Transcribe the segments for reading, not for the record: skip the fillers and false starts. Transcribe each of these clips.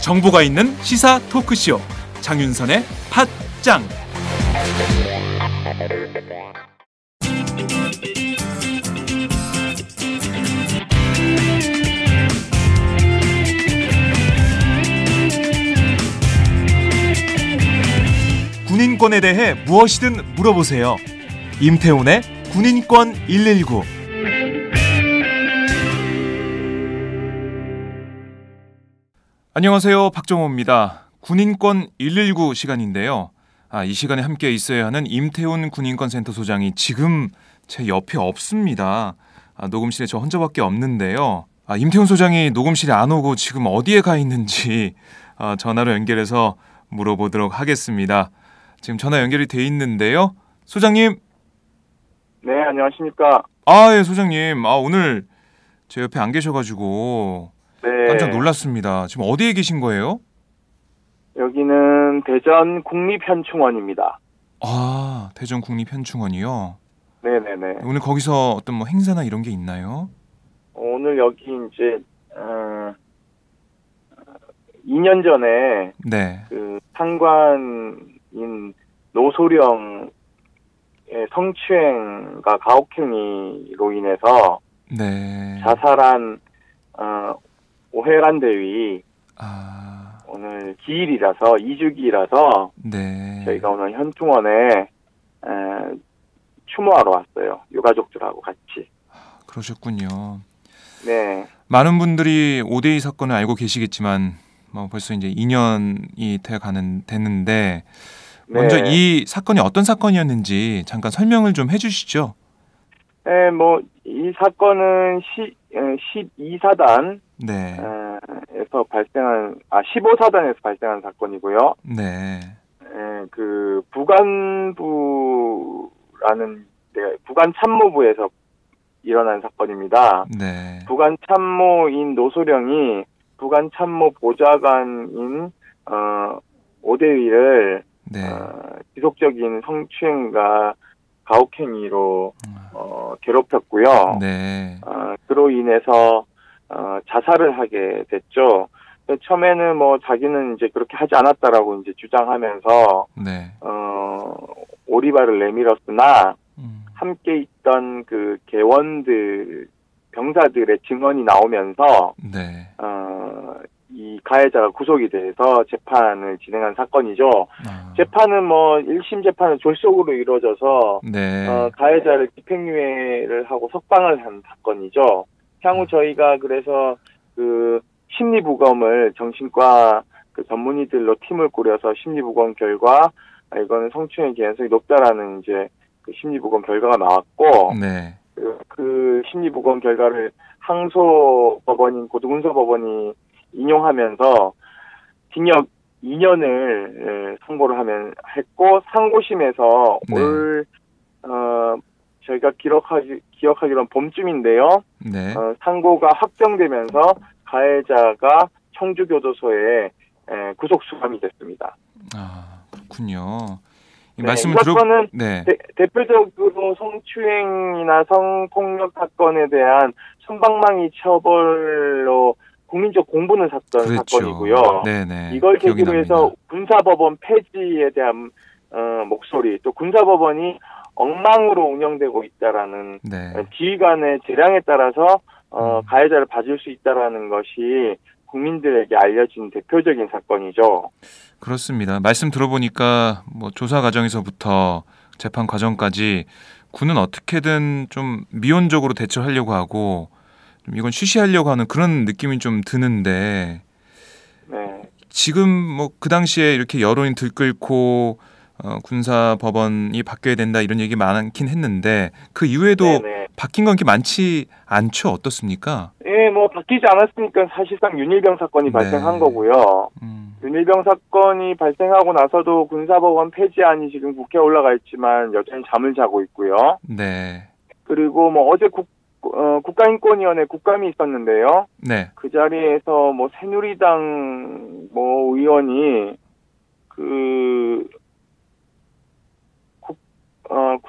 정보가 있는 시사 토크쇼 장윤선의 팟짱. 군인권에 대해 무엇이든 물어보세요. 임태훈의 군인권 119. 안녕하세요, 박정호입니다. 군인권 119 시간인데요. 이 시간에 함께 있어야 하는 임태훈 군인권센터 소장이 지금 제 옆에 없습니다. 녹음실에 저 혼자밖에 없는데요. 임태훈 소장이 녹음실에 안 오고 지금 어디에 가 있는지 전화로 연결해서 물어보도록 하겠습니다. 지금 전화 연결이 돼 있는데요. 소장님. 네, 안녕하십니까. 예, 소장님. 오늘 제 옆에 안 계셔가지고 네. 깜짝 놀랐습니다. 지금 어디에 계신 거예요? 여기는 대전 국립현충원입니다. 대전 국립현충원이요? 네네네. 오늘 거기서 어떤 뭐 행사나 이런 게 있나요? 오늘 여기 이제 2년 전에 네. 그 상관인 노소령의 성추행과 가혹행위로 인해서 네. 자살한 오해란 대위 오늘 기일이라서 2주기라서 네. 저희가 오늘 현충원에 추모하러 왔어요. 유가족들하고 같이. 그러셨군요. 네. 많은 분들이 5대2 사건을 알고 계시겠지만 벌써 이제 2년이 됐는데 먼저 네. 이 사건이 어떤 사건이었는지 잠깐 설명을 좀 해주시죠. 네, 이 사건은 12사단 네. 에서 발생한 15사단에서 발생한 사건이고요. 네. 그 부관부라는 부관참모부에서 일어난 사건입니다. 네. 부관참모인 노소령이 부관참모 보좌관인 오대위를 네. 지속적인 성추행과 가혹행위로 괴롭혔고요. 네. 그로 인해서 자살을 하게 됐죠. 처음에는 자기는 이제 그렇게 하지 않았다라고 이제 주장하면서 네. 오리발을 내밀었으나 함께 있던 그 개원들 병사들의 증언이 나오면서 네. 이 가해자가 구속이 돼서 재판을 진행한 사건이죠. 재판은 1심 재판은 졸속으로 이루어져서 네. 가해자를 집행유예를 하고 석방을 한 사건이죠. 향후 저희가 그래서 그 심리부검을 정신과 그 전문의들로 팀을 꾸려서 심리부검 결과 이거는 성추행 개연성이 높다라는 이제 그 심리부검 결과가 나왔고 네. 그 심리부검 결과를 항소법원인 고등군소법원이 인용하면서 징역 2년을 선고를 했고 상고심에서 네. 저희가 기억하기로는 봄쯤인데요. 네. 상고가 확정되면서 가해자가 청주교도소에 구속 수감이 됐습니다. 그렇군요. 이 네, 말씀을 이 사건은 네. 대표적으로 성추행이나 성폭력 사건에 대한 솜방망이 처벌로 국민적 공분을 샀던 그랬죠. 사건이고요. 네네. 이걸 계기로 납니다. 해서 군사법원 폐지에 대한 목소리, 또 군사법원이 엉망으로 운영되고 있다라는 네. 지휘관의 재량에 따라서 가해자를 봐줄 수 있다라는 것이 국민들에게 알려진 대표적인 사건이죠. 그렇습니다. 말씀 들어보니까 조사 과정에서부터 재판 과정까지 군은 어떻게든 좀 미온적으로 대처하려고 하고 좀 이건 쉬쉬하려고 하는 그런 느낌이 좀 드는데 네. 지금 그 당시에 이렇게 여론이 들끓고 군사법원이 바뀌어야 된다 이런 얘기 많긴 했는데 그 이후에도 네네. 바뀐 건 그렇게 많지 않죠? 어떻습니까? 예, 바뀌지 않았으니까 사실상 윤일병 사건이 발생한 거고요. 윤일병 사건이 발생하고 나서도 군사법원 폐지안이 지금 국회에 올라가 있지만 여전히 잠을 자고 있고요. 네. 그리고 어제 국가인권위원회 국감이 있었는데요. 네. 그 자리에서 새누리당 의원이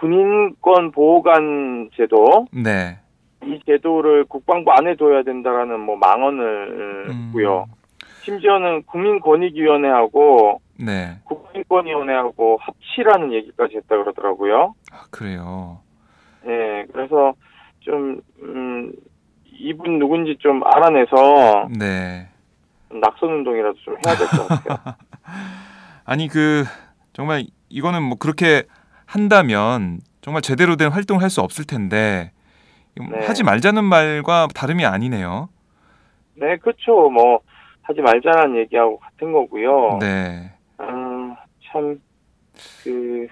군인권 보호관 제도 네. 이 제도를 국방부 안에 둬야 된다라는 뭐 망언을 했고요. 심지어는 국민권익위원회하고 네. 국민권위원회하고 합치라는 얘기까지 했다 그러더라고요. 아, 그래요. 예, 그래서 좀 이분 누군지 좀 알아내서 네. 낙선 운동이라도 좀 해야 될 것 같아요. 아니 정말 이거는 뭐 그렇게 한다면 정말 제대로 된 활동을 할 수 없을 텐데 네. 하지 말자는 말과 다름이 아니네요. 네, 그렇죠. 뭐 하지 말자는 얘기하고 같은 거고요. 네. 참 네.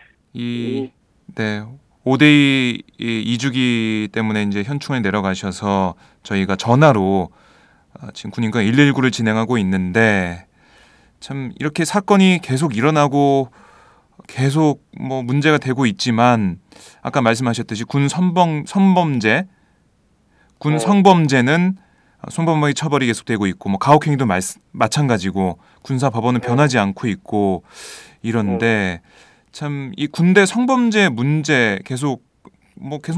5대2 2주기 때문에 이제 현충원에 내려가셔서 저희가 전화로 지금 군인권 119를 진행하고 있는데 참 이렇게 사건이 계속 일어나고 계속 뭐 문제가 되고 있지만 아까 말씀하셨듯이 군 성범죄는 성범죄 처벌이 계속되고 있고 뭐 가혹행위도 마찬가지고 군사 법원은 변하지 않고 있고 이런데 참 이 군대 성범죄 문제 계속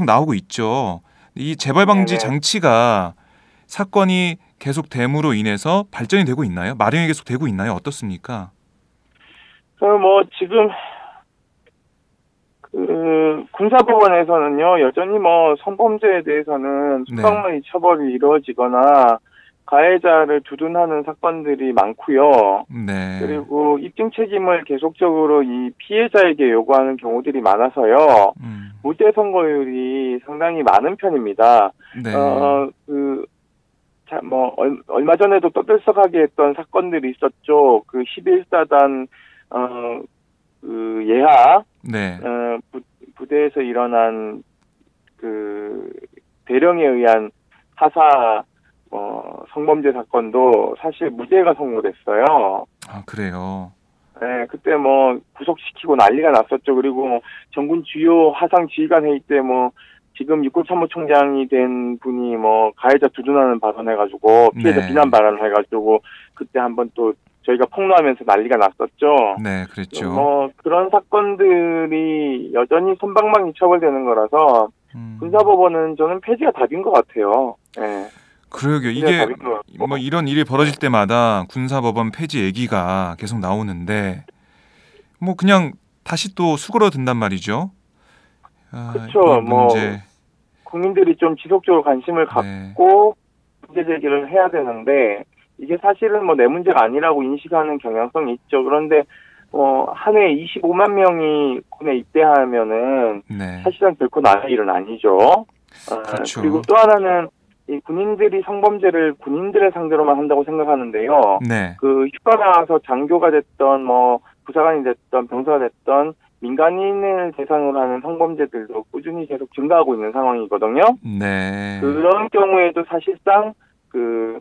나오고 있죠. 이 재발 방지 장치가 사건이 계속 됨으로 인해서 발전이 되고 있나요? 마련이 계속 되고 있나요? 어떻습니까? 뭐 지금 군사법원에서는요 여전히 뭐 성범죄에 대해서는 소방의 처벌이 이루어지거나 가해자를 두둔하는 사건들이 많고요. 네. 그리고 입증 책임을 계속적으로 이 피해자에게 요구하는 경우들이 많아서요. 무죄 선고율이 상당히 많은 편입니다. 네. 얼마 전에도 떠들썩하게 했던 사건들이 있었죠. 그 11사단 예하 네. 부대에서 일어난 그 대령에 의한 하사 성범죄 사건도 사실 무죄가 선고됐어요. 아, 그래요. 네, 그때 뭐 구속시키고 난리가 났었죠. 그리고 전군 주요 하상 지휘관 회의 때 뭐 지금 육군참모총장이 된 분이 뭐 가해자 두둔하는 발언해가지고 피해자 비난 발언해가지고 그때 한번 또 저희가 폭로하면서 난리가 났었죠. 네, 그랬죠. 뭐 그런 사건들이 여전히 솜방망이 처벌되는 거라서 군사법원은 저는 폐지가 답인 것 같아요. 네. 그러게요. 이게 뭐 이런 일이 벌어질 때마다 군사법원 폐지 얘기가 계속 나오는데 뭐 그냥 다시 또 수그러든단 말이죠. 그렇죠. 뭐 국민들이 좀 지속적으로 관심을 갖고 문제 제기를 해야 되는데 이게 사실은 뭐 내 문제가 아니라고 인식하는 경향성이 있죠. 그런데 한 해에 25만 명이 군에 입대하면은 사실상 결코 나의 일은 아니죠. 그렇죠. 그리고 또 하나는 이 군인들이 성범죄를 군인들을 상대로만 한다고 생각하는데요. 그 휴가 나와서 장교가 됐던 뭐 부사관이 됐던 병사가 됐던 민간인을 대상으로 하는 성범죄들도 꾸준히 계속 증가하고 있는 상황이거든요. 네. 그런 경우에도 사실상 그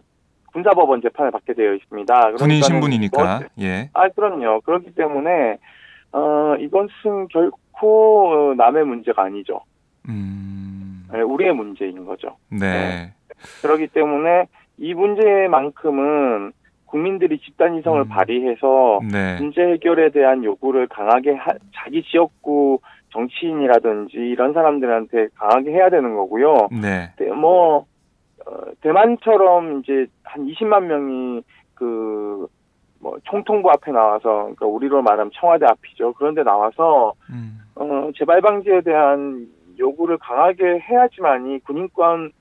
군사법원 재판을 받게 되어 있습니다. 군인 신분이니까. 예. 그럼요. 그렇기 때문에 이것은 결코 남의 문제가 아니죠. 우리의 문제인 거죠. 네. 그렇기 때문에 이 문제만큼은 국민들이 집단 이성을 발휘해서 문제 해결에 대한 요구를 강하게 자기 지역구 정치인이라든지 이런 사람들한테 강하게 해야 되는 거고요. 대만처럼 이제 한 20만 명이 총통부 앞에 나와서, 그러니까 우리로 말하면 청와대 앞이죠. 그런데 나와서 재발 방지에 대한 요구를 강하게 해야지만이 군인권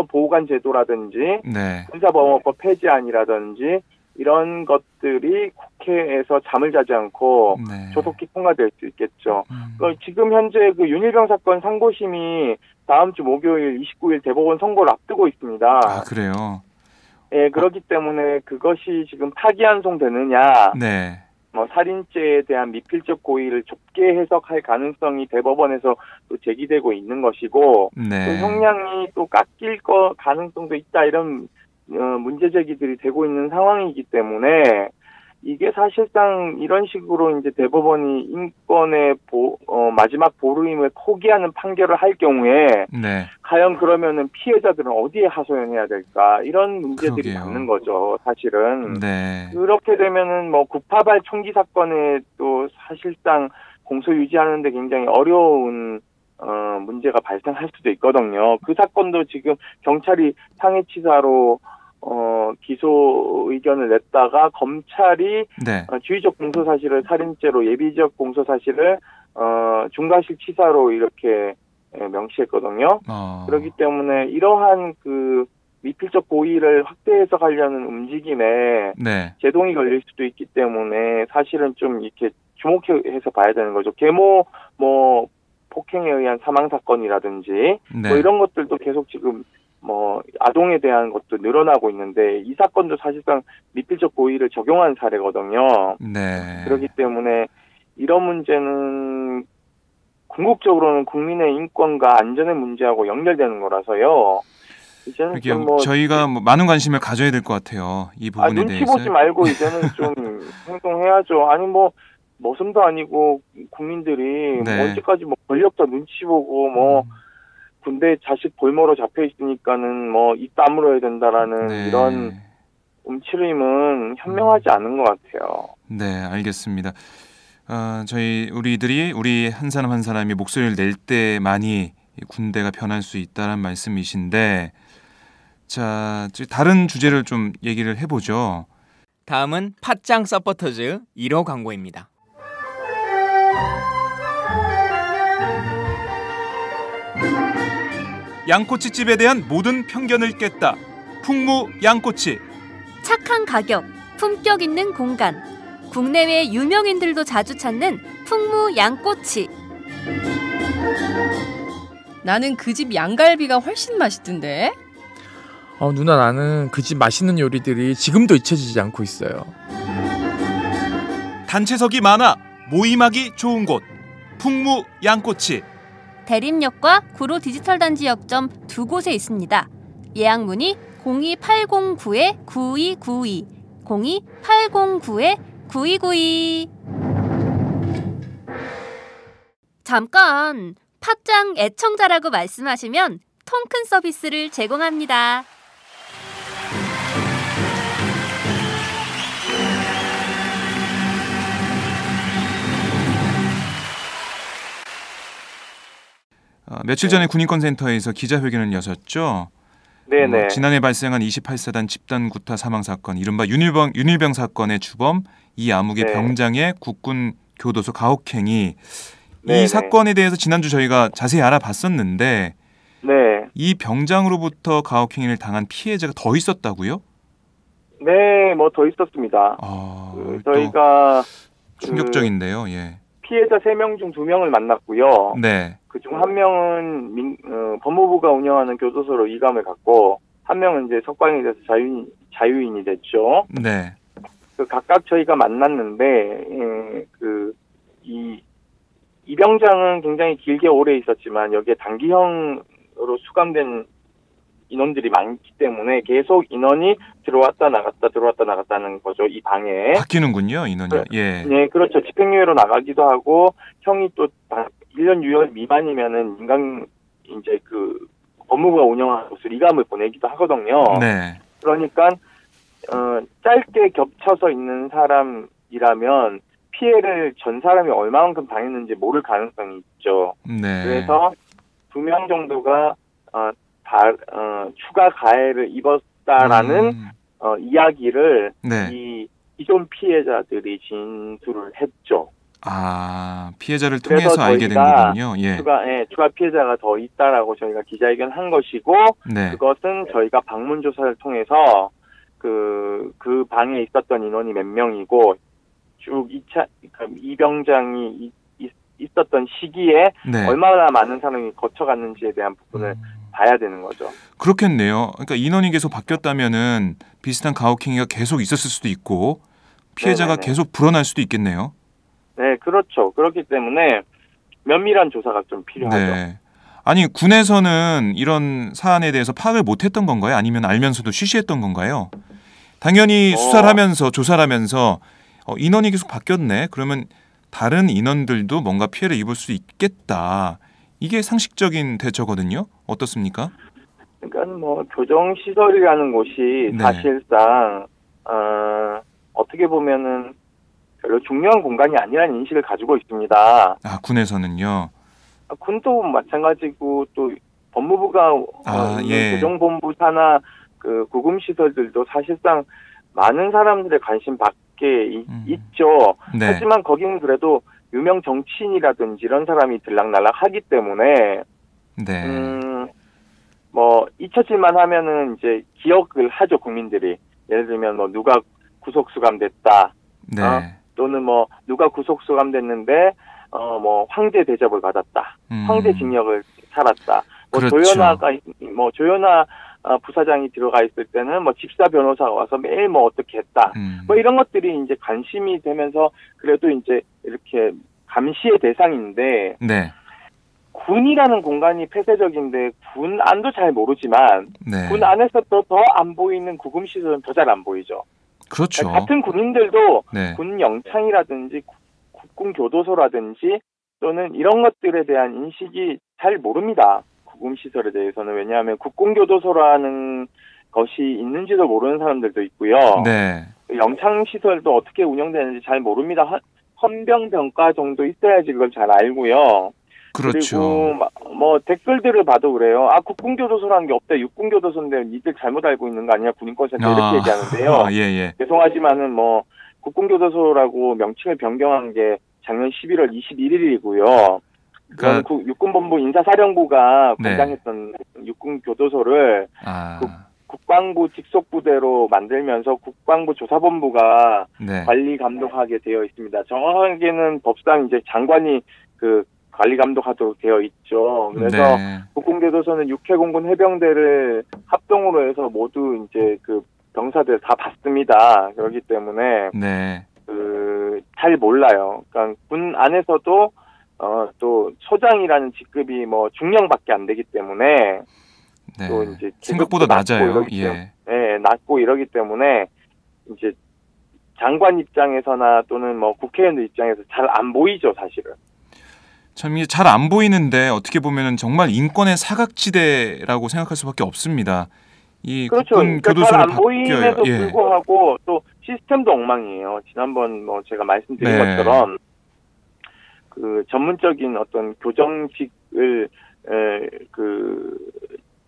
보호관 제도라든지 군사법원법 폐지안이라든지 이런 것들이 국회에서 잠을 자지 않고 조속히 통과될 수 있겠죠. 지금 현재 그 윤일병 사건 상고심이 다음 주 목요일 29일 대법원 선고를 앞두고 있습니다. 아, 그래요? 예, 그렇기 때문에 그것이 지금 파기환송되느냐, 뭐 살인죄에 대한 미필적 고의를 좁게 해석할 가능성이 대법원에서 또 제기되고 있는 것이고, 또 형량이 또 깎일 가능성도 있다, 이런 문제 제기들이 되고 있는 상황이기 때문에 이게 사실상 이런 식으로 이제 대법원이 인권의 마지막 보루임을 포기하는 판결을 할 경우에 과연 그러면은 피해자들은 어디에 하소연해야 될까, 이런 문제들이 많은 거죠, 사실은. 그렇게 되면은 뭐 구파발 총기 사건에 또 사실상 공소 유지하는데 굉장히 어려운 문제가 발생할 수도 있거든요. 그 사건도 지금 경찰이 상해치사로 기소 의견을 냈다가 검찰이 네. 주의적 공소사실을 살인죄로 예비적 공소사실을 중과실 치사로 이렇게 명시했거든요. 그렇기 때문에 이러한 그 미필적 고의를 확대 해석하려는 움직임에 네. 제동이 걸릴 수도 있기 때문에 사실은 좀 이렇게 주목해서 봐야 되는 거죠. 계모 뭐 폭행에 의한 사망 사건이라든지 네. 뭐 이런 것들도 계속 지금 뭐 아동에 대한 것도 늘어나고 있는데 이 사건도 사실상 미필적 고의를 적용한 사례거든요. 네. 그렇기 때문에 이런 문제는 궁극적으로는 국민의 인권과 안전의 문제하고 연결되는 거라서요. 이제는 좀 뭐 저희가 뭐 많은 관심을 가져야 될 것 같아요. 이 부분에 눈치 대해서. 보지 말고 이제는 좀 행동해야죠. 아니 뭐 머슴도 아니고 국민들이 네. 뭐 언제까지 뭐 권력자 눈치 보고 뭐 군대 자식 볼모로 잡혀 있으니까는 뭐 입 다물어야 된다라는 네. 이런 움츠림은 현명하지 않은 것 같아요. 네, 알겠습니다. 우리 한 사람 한 사람이 목소리를 낼 때만이 군대가 변할 수 있다는 말씀이신데, 자, 다른 주제를 좀 얘기를 해보죠. 다음은 팟짱 서포터즈 1호 광고입니다. 양꼬치집에 대한 모든 편견을 깼다. 풍무 양꼬치. 착한 가격, 품격 있는 공간. 국내외 유명인들도 자주 찾는 풍무 양꼬치. 나는 그 집 양갈비가 훨씬 맛있던데. 누나, 나는 그 집 맛있는 요리들이 지금도 잊혀지지 않고 있어요. 단체석이 많아 모임하기 좋은 곳. 풍무 양꼬치. 대림역과 구로 디지털 단지 역점 두 곳에 있습니다. 예약 문의 02809-9292, 02809-9292. 잠깐, 팟짱 애청자라고 말씀하시면 통큰 서비스를 제공합니다. 며칠 전에 군인권센터에서 기자회견을 여섰죠. 네네. 지난해 발생한 28사단 집단 구타 사망 사건, 이른바 윤일병 사건의 주범 이아무개 네. 병장의 국군 교도소 가혹행위. 네네. 이 사건에 대해서 지난주 저희가 자세히 알아봤었는데, 네. 이 병장으로부터 가혹행위를 당한 피해자가 더 있었다고요? 네, 뭐 더 있었습니다. 저희가 충격적인데요. 예. 피해자 3명 중 2명을 만났고요. 네. 그중 1명은 법무부가 운영하는 교도소로 이감을 갔고, 1명은 이제 석방이 돼서 자유인이 됐죠. 네. 각각 저희가 만났는데, 이 병장은 굉장히 길게 오래 있었지만 여기에 단기형으로 수감된 인원들이 많기 때문에 계속 인원이 들어왔다 나갔다는 거죠, 이 방에. 바뀌는군요, 인원이. 예. 네, 그렇죠. 집행유예로 나가기도 하고, 형이 또 1년 유예 미만이면은 이제 법무부가 운영하는 곳으로 이감을 보내기도 하거든요. 네. 그러니까, 짧게 겹쳐서 있는 사람이라면 피해를 전 사람이 얼마만큼 당했는지 모를 가능성이 있죠. 네. 그래서 2명 정도가, 추가 가해를 입었다라는 이야기를 네. 이 기존 피해자들이 진술을 했죠. 피해자를 통해서 알게 된 거군요. 예. 추가 피해자가 더 있다라고 저희가 기자회견 한 것이고, 네. 그것은 저희가 방문 조사를 통해서 그 방에 있었던 인원이 몇 명이고, 쭉 이 병장이 있었던 시기에 네. 얼마나 많은 사람이 거쳐갔는지에 대한 부분을 봐야 되는 거죠. 그렇겠네요. 그러니까 인원이 계속 바뀌었다면은 비슷한 가혹행위가 계속 있었을 수도 있고 피해자가 네네네. 계속 불어날 수도 있겠네요. 네, 그렇죠. 그렇기 때문에 면밀한 조사가 좀 필요하죠. 네. 아니, 군에서는 이런 사안에 대해서 파악을 못했던 건가요? 아니면 알면서도 쉬쉬했던 건가요? 당연히 수사를 하면서 조사를 하면서 인원이 계속 바뀌었네. 그러면 다른 인원들도 뭔가 피해를 입을 수 있겠다. 이게 상식적인 대처거든요. 어떻습니까? 그러니까 뭐 교정시설이라는 곳이 네. 사실상 어떻게 보면은 별로 중요한 공간이 아니라는 인식을 가지고 있습니다. 군에서는요. 군도 마찬가지고 또 법무부가 예. 교정본부 산하 그 구금시설들도 사실상 많은 사람들의 관심 밖에 있죠. 네. 하지만 거기는 그래도 유명 정치인이라든지 이런 사람이 들락날락 하기 때문에 네. 뭐 잊혀질만 하면은 이제 기억을 하죠, 국민들이. 예를 들면 뭐 누가 구속 수감됐다. 네. 또는 뭐 누가 구속 수감됐는데 뭐 황제 대접을 받았다. 황제 징역을 살았다. 뭐 그렇죠. 조연아 부사장이 들어가 있을 때는 뭐 집사 변호사가 와서 매일 뭐 어떻게 했다. 뭐 이런 것들이 이제 관심이 되면서 그래도 이제 이렇게 감시의 대상인데 네. 군이라는 공간이 폐쇄적인데 군 안도 잘 모르지만 네. 군 안에서 더 안 보이는 구금시설은 더 잘 안 보이죠. 그렇죠. 같은 군인들도 네. 군 영창이라든지 국군 교도소라든지 또는 이런 것들에 대한 인식이 잘 모릅니다. 구금시설에 대해서는. 왜냐하면 국군 교도소라는 것이 있는지도 모르는 사람들도 있고요. 네. 영창시설도 어떻게 운영되는지 잘 모릅니다. 헌병병과 정도 있어야지 그걸 잘 알고요. 그렇죠. 그리고 뭐 댓글들을 봐도 그래요. 국군교도소라는 게 없다. 육군교도소인데 니들 잘못 알고 있는 거 아니야? 군인권센터 이렇게 얘기하는데요. 예. 죄송하지만은 뭐 국군교도소라고 명칭을 변경한 게 작년 11월 21일이고요. 그러니까 육군본부 인사사령부가 관장했던 육군교도소를 국방부 직속부대로 만들면서 국방부 조사본부가 관리 감독하게 되어 있습니다. 정확하게는 법상 이제 장관이 그 관리 감독하도록 되어 있죠. 그래서 국군교도소는 육해공군 해병대를 합동으로 해서 모두 이제 그 병사들 다 받습니다. 그렇기 때문에 잘 몰라요. 그러니까 군 안에서도 또 소장이라는 직급이 뭐 중령밖에 안 되기 때문에 또 이제 생각보다 낮아요. 낮고 이러기 때문에 이제 장관 입장에서나 또는 뭐 국회의원들 입장에서 잘 안 보이죠, 사실은. 참 이게 잘 안 보이는데 어떻게 보면은 정말 인권의 사각지대라고 생각할 수밖에 없습니다. 이 그렇죠. 국군 그러니까 교도소를 잘 안 보임에도 불구하고 또 시스템도 엉망이에요. 지난번 뭐 제가 말씀드린 것처럼 그 전문적인 어떤 교정직을 그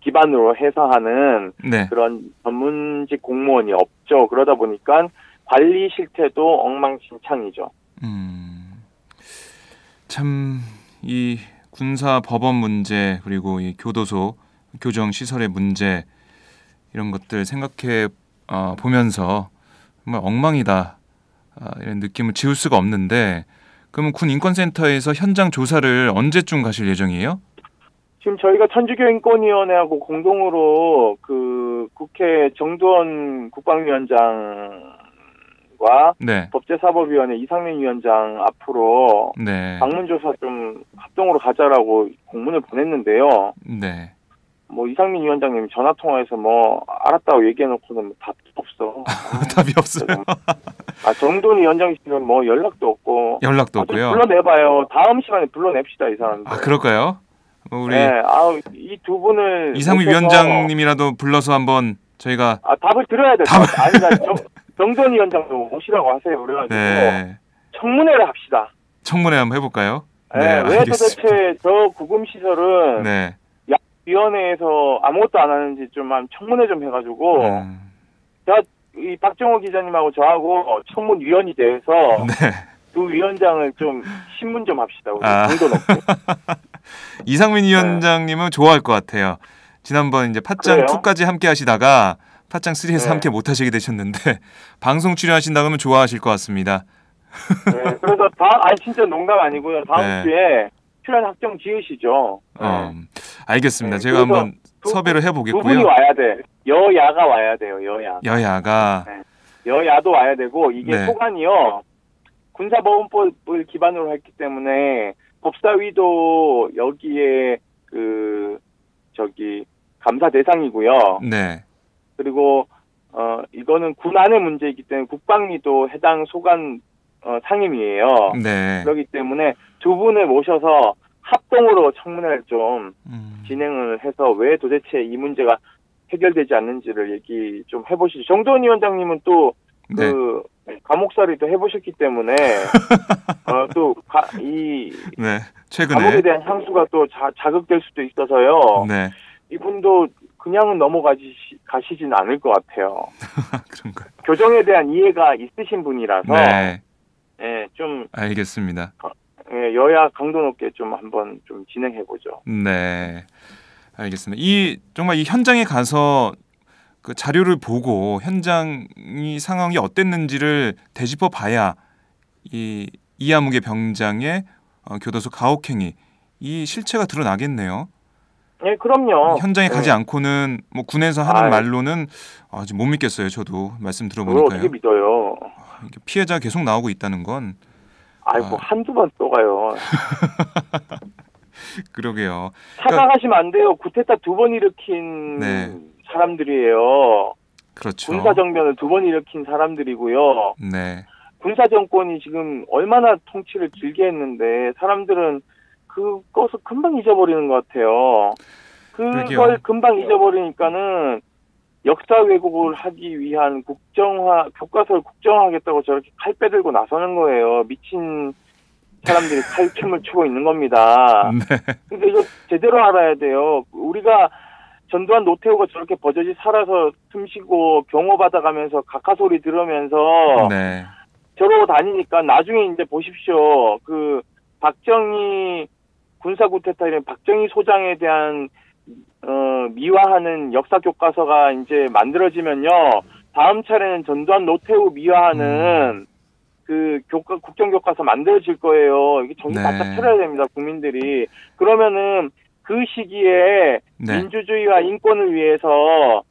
기반으로 해서 하는 그런 전문직 공무원이 없죠. 그러다 보니까 관리 실태도 엉망진창이죠. 참 이 군사 법원 문제 그리고 이 교도소 교정 시설의 문제 이런 것들 생각해 보면서 정말 엉망이다 이런 느낌을 지울 수가 없는데 그러면 군 인권센터에서 현장 조사를 언제쯤 가실 예정이에요? 지금 저희가 천주교인권위원회하고 공동으로 그 국회 정두원 국방위원장과 법제사법위원회 이상민 위원장 앞으로 방문조사 좀 합동으로 가자라고 공문을 보냈는데요. 뭐 이상민 위원장님 전화 통화해서 뭐 알았다고 얘기해놓고는 뭐 답도 없어. 답이 없어요. 정두원 위원장님은 뭐 연락도 없고. 없고요. 불러내봐요. 다음 시간에 불러냅시다 이 사람들. 그럴까요? 우리 이 두 분을 이상민 위원장님이라도 불러서 한번 저희가 답을 드려야 돼요. 정두원 위원장도 오시라고 하세요. 그래가지고 청문회를 합시다. 청문회 한번 해볼까요? 왜 도대체 저 구금시설은 위원회에서 아무것도 안 하는지 좀 청문회 좀 해가지고 이 박정호 기자님하고 저하고 청문위원이 돼서 두 위원장을 좀 신문 좀 합시다. 정도 높고. 이상민 위원장님은 좋아할 것 같아요. 지난번 이제 팟짱 2까지 함께 하시다가 팟짱 3에서 함께 못 하시게 되셨는데 방송 출연하신다 그러면 좋아하실 것 같습니다. 그래서 진짜 농담 아니고요. 다음 주에 출연 확정 지으시죠. 알겠습니다. 제가 한번 섭외를 해보겠고요. 두 분이 와야 돼. 여야가 와야 돼요. 여야가. 여야도 와야 되고 이게 소관이요. 군사법원법을 기반으로 했기 때문에 법사위도 여기에 감사 대상이고요. 그리고 이거는 군 안의 문제이기 때문에 국방위도 해당 소관 상임위예요. 그렇기 때문에 두 분을 모셔서 합동으로 청문회를 좀 진행을 해서 왜 도대체 이 문제가 해결되지 않는지를 얘기 좀 해보시죠. 정두원 위원장님은 또 감옥살이도 해보셨기 때문에 또 이 네, 감옥에 최근에. 대한 향수가 또 자극될 수도 있어서요. 네, 이분도 그냥은 가시진 않을 것 같아요. 그런가요? 교정에 대한 이해가 있으신 분이라서 네, 예, 좀 알겠습니다. 예, 여야 강도 높게 좀 한번 좀 진행해 보죠. 네, 알겠습니다. 정말 이 현장에 가서 그 자료를 보고 현장이 상황이 어땠는지를 되짚어 봐야 이 이아무개 병장의 교도소 가혹행위 이 실체가 드러나겠네요. 예, 그럼요. 현장에 가지 예, 않고는 뭐 군에서 하는 아이. 말로는 지금 못 믿겠어요. 저도 말씀 그걸 들어보니까요. 어떻게 믿어요? 이게 피해자가 계속 나오고 있다는 건 아이고 한두 번 또 가요. 그러게요. 착각하시면 안 돼요. 구테타 2번 일으킨 네. 사람들이에요. 그렇죠. 군사정변을 2번 일으킨 사람들이고요. 네, 군사정권이 지금 얼마나 통치를 길게 했는데 사람들은 그것을 금방 잊어버리는 것 같아요. 그걸 그러게요. 금방 잊어버리니까는 역사 왜곡을 하기 위한 교과서를 국정화하겠다고 저렇게 칼 빼들고 나서는 거예요. 미친 사람들이 칼춤을 추고 있는 겁니다. 네, 근데 이거 제대로 알아야 돼요. 우리가 전두환 노태우가 저렇게 버젓이 살아서 숨쉬고 경호받아가면서 각하소리 들으면서 네, 저러고 다니니까 나중에 이제 보십시오. 그 박정희 군사구테타 이런 박정희 소장에 대한 미화하는 역사 교과서가 이제 만들어지면요. 다음 차례는 전두환 노태우 미화하는 그 국정교과서 만들어질 거예요. 이게 정신 네. 바짝 차려야 됩니다, 국민들이. 그러면은 그 시기에 네. 민주주의와 인권을 위해서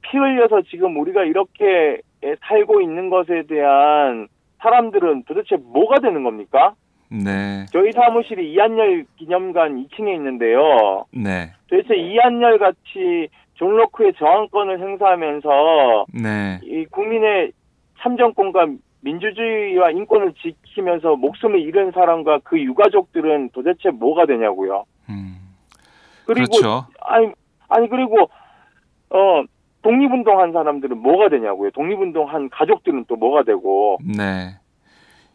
피 흘려서 지금 우리가 이렇게 살고 있는 것에 대한 사람들은 도대체 뭐가 되는 겁니까? 네, 저희 사무실이 이한열 기념관 2층에 있는데요. 네, 도대체 이한열 같이 존 로크의 저항권을 행사하면서 네, 이 국민의 참정권과 민주주의와 인권을 지키면서 목숨을 잃은 사람과 그 유가족들은 도대체 뭐가 되냐고요. 그리고 그렇죠. 아니 그리고 독립운동한 사람들은 뭐가 되냐고요. 독립운동한 가족들은 또 뭐가 되고. 네,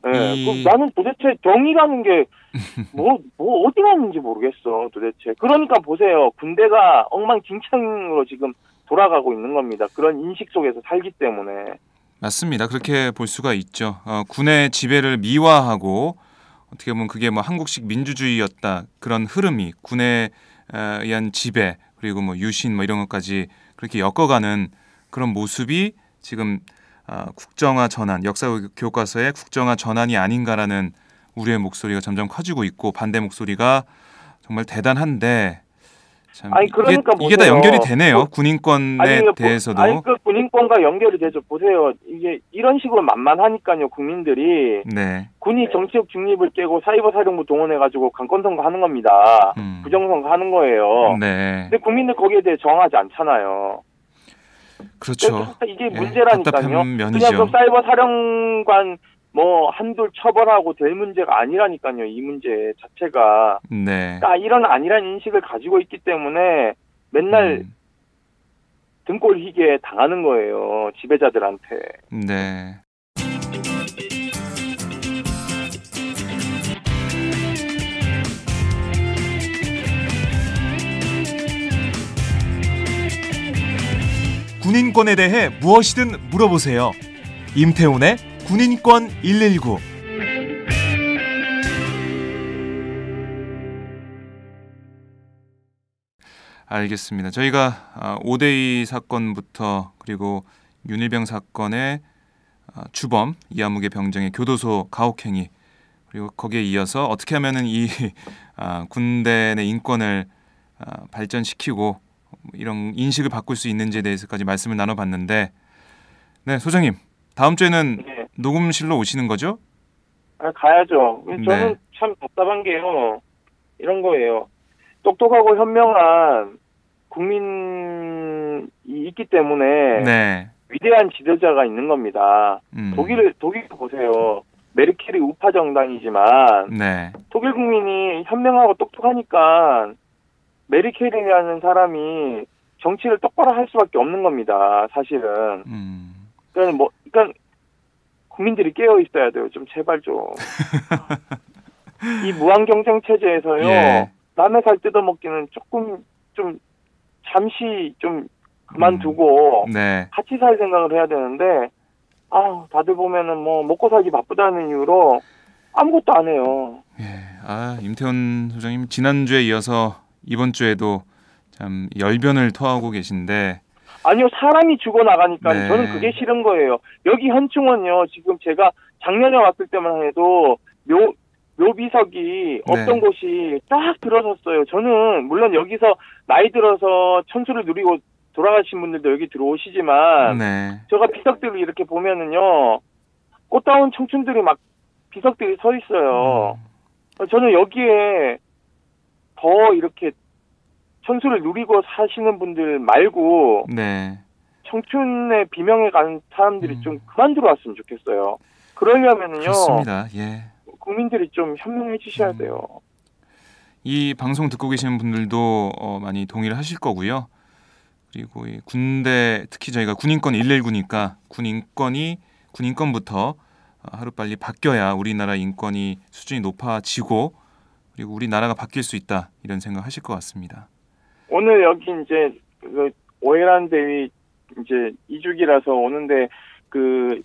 예, 나는 도대체 정의라는 게 뭐 어디 갔는지 모르겠어 도대체. 그러니까 보세요. 군대가 엉망진창으로 지금 돌아가고 있는 겁니다. 그런 인식 속에서 살기 때문에. 맞습니다. 그렇게 볼 수가 있죠. 군의 지배를 미화하고 어떻게 보면 그게 뭐 한국식 민주주의였다 그런 흐름이 군에 의한 지배 그리고 뭐 유신 뭐 이런 것까지 그렇게 엮어가는 그런 모습이 지금 국정화 전환 역사 교과서의 국정화 전환이 아닌가라는 우리의 목소리가 점점 커지고 있고 반대 목소리가 정말 대단한데 참 아니 그러니까 이게 다 보세요. 연결이 되네요. 군인권에 대해서도. 그 군인권과 연결이 되죠. 보세요. 이게 이런 식으로 만만하니까요. 국민들이 네. 군이 정치적 중립을 깨고 사이버 사령부 동원해가지고 강권 선거하는 겁니다. 부정선거 하는 거예요. 네. 근데 국민들 거기에 대해 정하지 않잖아요. 그렇죠. 이게 문제라니까요. 답답한 면이죠. 그냥 그 사이버 사령관 뭐 한둘 처벌하고 될 문제가 아니라니까요. 이 문제 자체가. 네. 이런 아니란 인식을 가지고 있기 때문에 맨날 등골 희게 당하는 거예요. 지배자들한테. 네. 군인권에 대해 무엇이든 물어보세요. 임태훈의 군인권 119. 알겠습니다. 저희가 오데이 사건부터 그리고 윤일병 사건의 주범 이아무개 병장의 교도소 가혹행위 그리고 거기에 이어서 어떻게 하면은 이 군대 내 인권을 발전시키고 이런 인식을 바꿀 수 있는지에 대해서까지 말씀을 나눠봤는데, 네 소장님 다음 주에는 네. 녹음실로 오시는 거죠? 가야죠. 저는 네. 참 답답한 게요. 이런 거예요. 똑똑하고 현명한 국민이 있기 때문에 네. 위대한 지도자가 있는 겁니다. 독일 보세요. 메르켈이 우파 정당이지만 네. 독일 국민이 현명하고 똑똑하니까 메르켈이라는 사람이 정치를 똑바로 할 수밖에 없는 겁니다. 사실은. 그러니까 국민들이 깨어 있어야 돼요. 좀 제발 좀. 이 무한 경쟁 체제에서요. 예. 남의 살 뜯어먹기는 조금 좀 잠시 좀 그만두고 네. 같이 살 생각을 해야 되는데 다들 보면은 뭐 먹고 살기 바쁘다는 이유로 아무것도 안 해요. 예. 임태훈 소장님 지난주에 이어서 이번 주에도 참 열변을 토하고 계신데 아니요, 사람이 죽어나가니까 네. 저는 그게 싫은 거예요. 여기 현충원요, 지금 제가 작년에 왔을 때만 해도 묘비석이 없던 네. 곳이 딱 들어섰어요. 저는 물론 여기서 나이 들어서 천수를 누리고 돌아가신 분들도 여기 들어오시지만 네. 제가 비석들을 이렇게 보면은요, 꽃다운 청춘들이 막 비석들이 서 있어요. 저는 여기에 더 이렇게 천수를 누리고 사시는 분들 말고 네. 청춘의 비명에 간 사람들이 좀 그만 들어왔으면 좋겠어요. 그러려면은요, 그렇습니다. 예. 국민들이 좀 현명해 주셔야 돼요. 이 방송 듣고 계시는 분들도 많이 동의를 하실 거고요. 그리고 이 군대 특히 저희가 군인권 119니까 군인권부터 하루빨리 바뀌어야 우리나라 인권이 수준이 높아지고 그리고 우리나라가 바뀔 수 있다 이런 생각 하실 것 같습니다. 오늘 여기 이제 그 오해란 대위 이제 2주기라서 오는데 그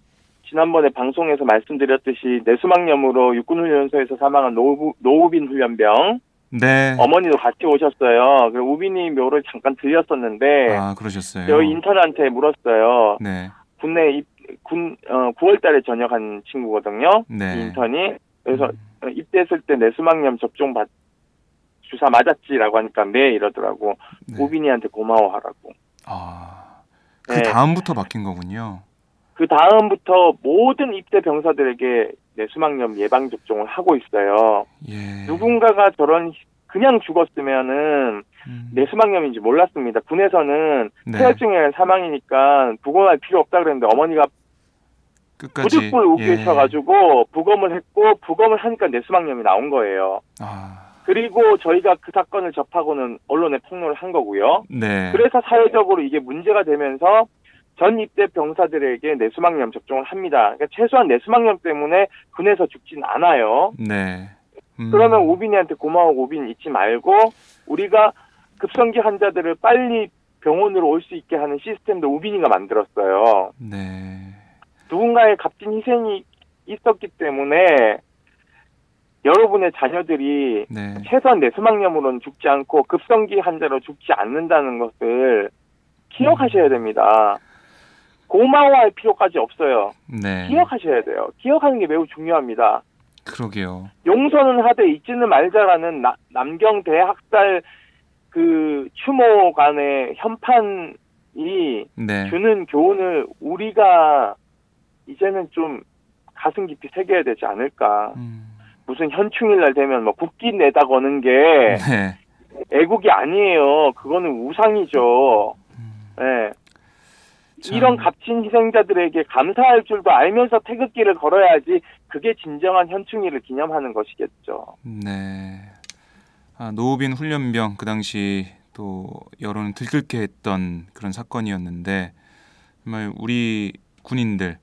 지난번에 방송에서 말씀드렸듯이 뇌수막염으로 육군훈련소에서 사망한 노우빈 훈련병 네. 어머니도 같이 오셨어요. 그리고 우빈이 묘를 잠깐 들렸었는데 그러셨어요. 저희 인턴한테 물었어요. 네. 군내 9월달에 전역한 친구거든요. 네. 이 인턴이. 그래서 입대했을 때 뇌수막염 접종 주사 맞았지라고 하니까 네 이러더라고. 네. 우빈이한테 고마워하라고. 그 네. 다음부터 바뀐 거군요. 그 다음부터 모든 입대 병사들에게 뇌수막염 예방 접종을 하고 있어요. 예. 누군가가 그냥 죽었으면은 뇌수막염인지 몰랐습니다. 군에서는 네. 폐혈증에 사망이니까 부검할 필요 없다 그랬는데 어머니가 끝까지 부득불 우기셔가지고 부검을 했고 부검을 하니까 뇌수막염이 나온 거예요. 그리고 저희가 그 사건을 접하고는 언론에 폭로를 한 거고요. 네. 그래서 사회적으로 이게 문제가 되면서 전 입대 병사들에게 뇌수막염 접종을 합니다. 그러니까 최소한 뇌수막염 때문에 군에서 죽진 않아요. 네. 그러면 우빈이한테 고마워 우빈 잊지 말고 우리가 급성기 환자들을 빨리 병원으로 올 수 있게 하는 시스템도 우빈이가 만들었어요. 네. 누군가의 값진 희생이 있었기 때문에 여러분의 자녀들이 네. 최소한 뇌수막염으로는 죽지 않고 급성기 환자로 죽지 않는다는 것을 기억하셔야 됩니다. 고마워할 필요까지 없어요. 네. 기억하셔야 돼요. 기억하는 게 매우 중요합니다. 그러게요. 용서는 하되 잊지는 말자라는 남경대 학살 그 추모 간의 현판이 네. 주는 교훈을 우리가 이제는 좀 가슴 깊이 새겨야 되지 않을까. 무슨 현충일 날 되면 뭐 국기 내다 거는 게 네. 애국이 아니에요. 그거는 우상이죠. 네. 이런 값진 희생자들에게 감사할 줄도 알면서 태극기를 걸어야지 그게 진정한 현충일을 기념하는 것이겠죠. 네. 노우빈 훈련병 그 당시 또 여론을 들끓게 했던 그런 사건이었는데 정말 우리 군인들,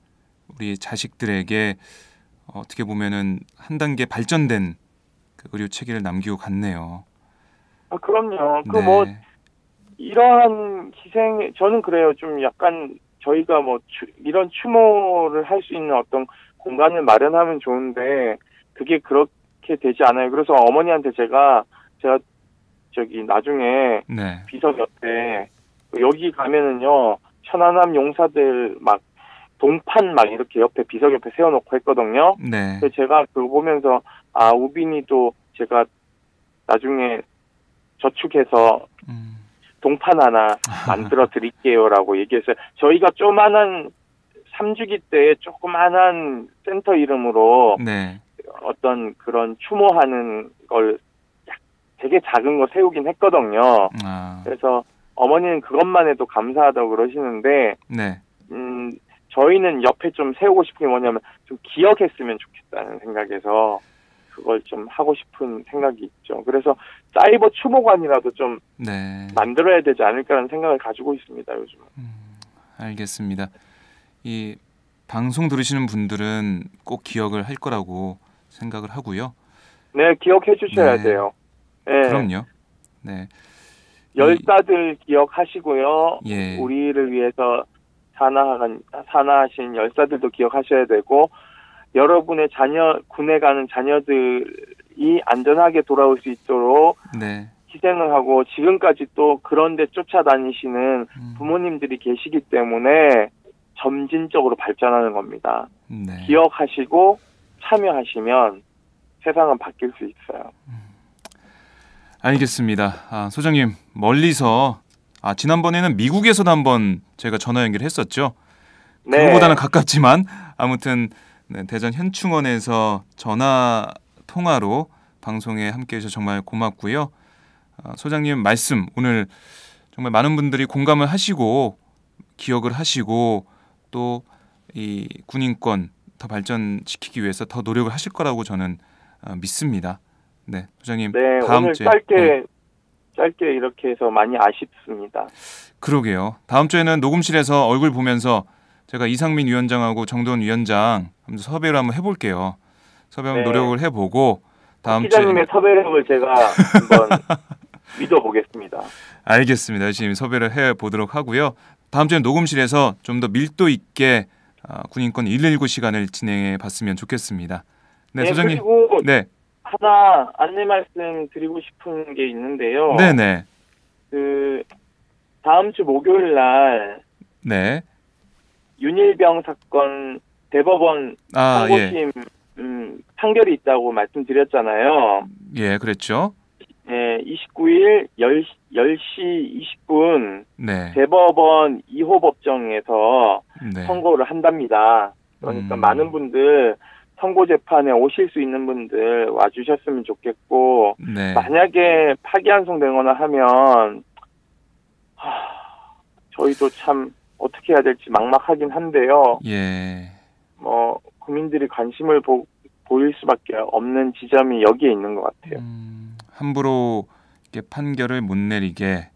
우리 자식들에게 어떻게 보면은 한 단계 발전된 그 의료 체계를 남기고 갔네요. 그럼요. 네. 이러한 희생, 저는 그래요. 좀 약간 저희가 이런 추모를 할 수 있는 어떤 공간을 마련하면 좋은데 그게 그렇게 되지 않아요. 그래서 어머니한테 제가 저기 나중에 네. 비석 옆에 여기 가면은요 천안함 용사들 막 동판 막 이렇게 옆에 비석 옆에 세워놓고 했거든요. 네. 그래서 제가 그거 보면서 우빈이도 제가 나중에 저축해서 동판 하나 만들어 드릴게요라고 얘기했어요. 저희가 조만한 3주기 때 조그만한 센터 이름으로 네. 어떤 그런 추모하는 걸 되게 작은 거 세우긴 했거든요. 그래서 어머니는 그것만 해도 감사하다고 그러시는데 네. 저희는 옆에 좀 세우고 싶은 게 뭐냐면 좀 기억했으면 좋겠다는 생각에서 그걸 좀 하고 싶은 생각이 있죠. 그래서 사이버 추모관이라도 좀 네. 만들어야 되지 않을까라는 생각을 가지고 있습니다. 요즘은. 알겠습니다. 이 방송 들으시는 분들은 꼭 기억을 할 거라고 생각을 하고요. 네, 기억해 주셔야 네. 돼요. 네. 그럼요. 네. 열사들 기억하시고요. 예. 우리를 위해서 산하하신 열사들도 기억하셔야 되고, 여러분의 군에 가는 자녀들이 안전하게 돌아올 수 있도록 네. 희생을 하고, 지금까지 또 그런데 쫓아다니시는 부모님들이 계시기 때문에 점진적으로 발전하는 겁니다. 네. 기억하시고 참여하시면 세상은 바뀔 수 있어요. 알겠습니다. 소장님, 멀리서 지난번에는 미국에서도 한번 제가 전화 연결했었죠. 네. 그거보다는 가깝지만 아무튼 네, 대전 현충원에서 전화 통화로 방송에 함께해 주셔서 정말 고맙고요. 소장님 말씀 오늘 정말 많은 분들이 공감을 하시고 기억을 하시고 또 이 군인권 더 발전시키기 위해서 더 노력을 하실 거라고 저는 믿습니다. 네, 소장님. 네, 다음 오늘 주에 짧게 이렇게 해서 많이 아쉽습니다. 그러게요. 다음 주에는 녹음실에서 얼굴 보면서 제가 이상민 위원장하고 정도원 위원장 섭외를 한번 해볼게요. 섭외 한번 네. 노력을 해보고 다음 주에 기자님의 섭외력을 제가 한번 믿어보겠습니다. 알겠습니다. 열심히 섭외를 해보도록 하고요. 다음 주에 녹음실에서 좀 더 밀도 있게 군인권 119 시간을 진행해 봤으면 좋겠습니다. 네, 소장님. 그리고 네. 하나 안내 말씀 드리고 싶은 게 있는데요. 네네. 다음 주 목요일 날 네. 윤일병 사건 대법원 상고심 판결이 있다고 말씀드렸잖아요. 예, 그랬죠. 네, 29일 10시 20분 네. 대법원 2호 법정에서 네. 선고를 한답니다. 그러니까 많은 분들 선고 재판에 오실 수 있는 분들 와주셨으면 좋겠고, 네. 만약에 파기환송되거나 하면 저희도 참 어떻게 해야 될지 막막하긴 한데요. 예. 국민들이 관심을 보일 수밖에 없는 지점이 여기에 있는 것 같아요. 함부로 이렇게 판결을 못 내리게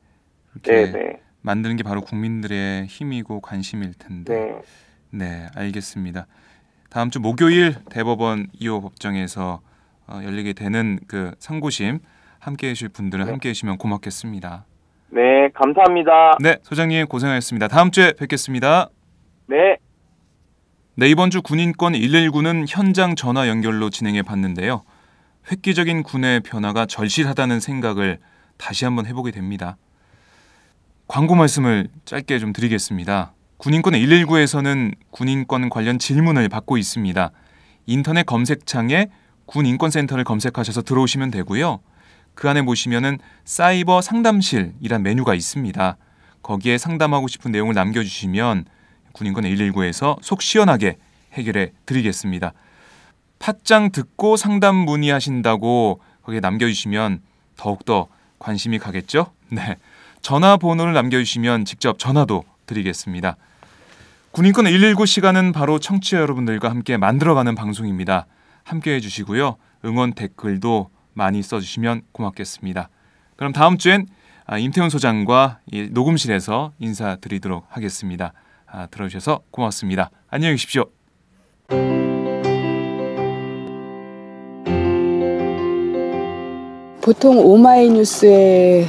이렇게 네. 만드는 게 바로 국민들의 힘이고 관심일 텐데. 네. 네, 알겠습니다. 다음 주 목요일 대법원 2호 법정에서 열리게 되는 그 상고심 함께해 주실 분들은 네. 함께해 주시면 고맙겠습니다. 네, 감사합니다. 네, 소장님 고생하셨습니다. 다음 주에 뵙겠습니다. 네. 네, 이번 주 군인권 119는 현장 전화 연결로 진행해 봤는데요. 획기적인 군의 변화가 절실하다는 생각을 다시 한번 해보게 됩니다. 광고 말씀을 짧게 좀 드리겠습니다. 군인권 119에서는 군인권 관련 질문을 받고 있습니다. 인터넷 검색창에 군인권센터를 검색하셔서 들어오시면 되고요. 그 안에 보시면은 사이버 상담실이란 메뉴가 있습니다. 거기에 상담하고 싶은 내용을 남겨주시면 군인권 119에서 속 시원하게 해결해 드리겠습니다. 팟짱 듣고 상담 문의하신다고 거기에 남겨주시면 더욱더 관심이 가겠죠? 네, 전화번호를 남겨주시면 직접 전화도 드리겠습니다. 군인권 119 시간은 바로 청취자 여러분들과 함께 만들어가는 방송입니다. 함께해 주시고요. 응원 댓글도 많이 써주시면 고맙겠습니다. 그럼 다음 주엔 임태훈 소장과 녹음실에서 인사드리도록 하겠습니다. 들어주셔서 고맙습니다. 안녕히 계십시오. 보통 오마이뉴스를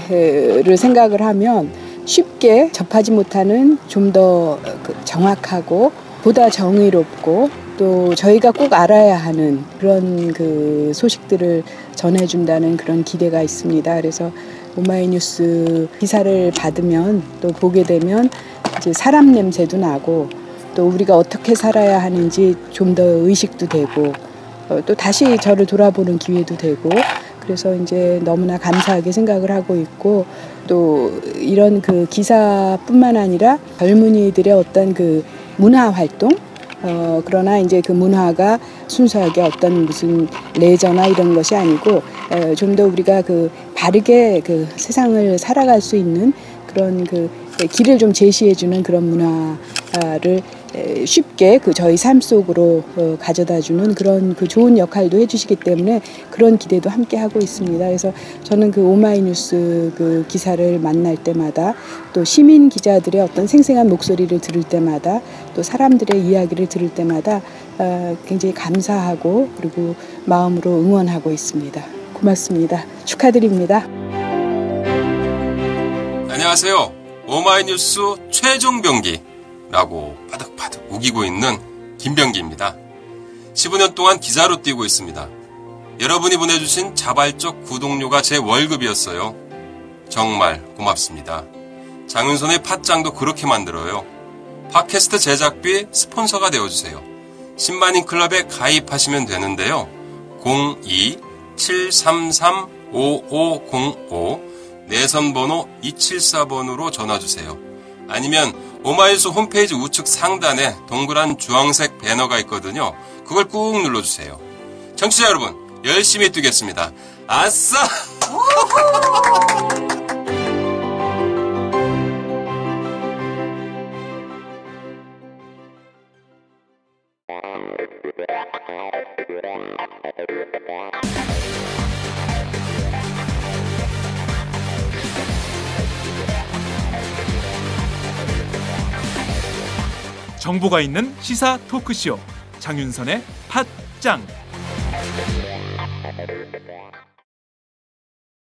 생각을 하면 쉽게 접하지 못하는 좀 더 정확하고 보다 정의롭고 또 저희가 꼭 알아야 하는 그런 그 소식들을 전해준다는 그런 기대가 있습니다. 그래서 오마이뉴스 기사를 받으면 또 보게 되면 이제 사람 냄새도 나고 또 우리가 어떻게 살아야 하는지 좀 더 의식도 되고 또 다시 저를 돌아보는 기회도 되고 그래서 이제 너무나 감사하게 생각을 하고 있고 또 이런 그 기사뿐만 아니라 젊은이들의 어떤 그 문화 활동 그러나 이제 그 문화가 순수하게 어떤 무슨 레저나 이런 것이 아니고 좀 더 우리가 그 바르게 그 세상을 살아갈 수 있는 그런 그 길을 좀 제시해주는 그런 문화를 쉽게 그 저희 삶 속으로 가져다주는 그런 그 좋은 역할도 해주시기 때문에 그런 기대도 함께 하고 있습니다. 그래서 저는 그 오마이뉴스 그 기사를 만날 때마다 또 시민 기자들의 어떤 생생한 목소리를 들을 때마다 또 사람들의 이야기를 들을 때마다 굉장히 감사하고 그리고 마음으로 응원하고 있습니다. 고맙습니다. 축하드립니다. 안녕하세요. 오마이뉴스 최종 병기라고 바득바득 우기고 있는 김병기입니다. 15년 동안 기자로 뛰고 있습니다. 여러분이 보내주신 자발적 구독료가 제 월급이었어요. 정말 고맙습니다. 장윤선의 팟짱도 그렇게 만들어요. 팟캐스트 제작비 스폰서가 되어주세요. 10만인 클럽에 가입하시면 되는데요. 02-733-5505 내선번호 274번으로 전화주세요. 아니면 오마이뉴스 홈페이지 우측 상단에 동그란 주황색 배너가 있거든요. 그걸 꾹 눌러주세요. 청취자 여러분, 열심히 뛰겠습니다. 아싸! 정보가 있는 시사 토크쇼 장윤선의 팟짱.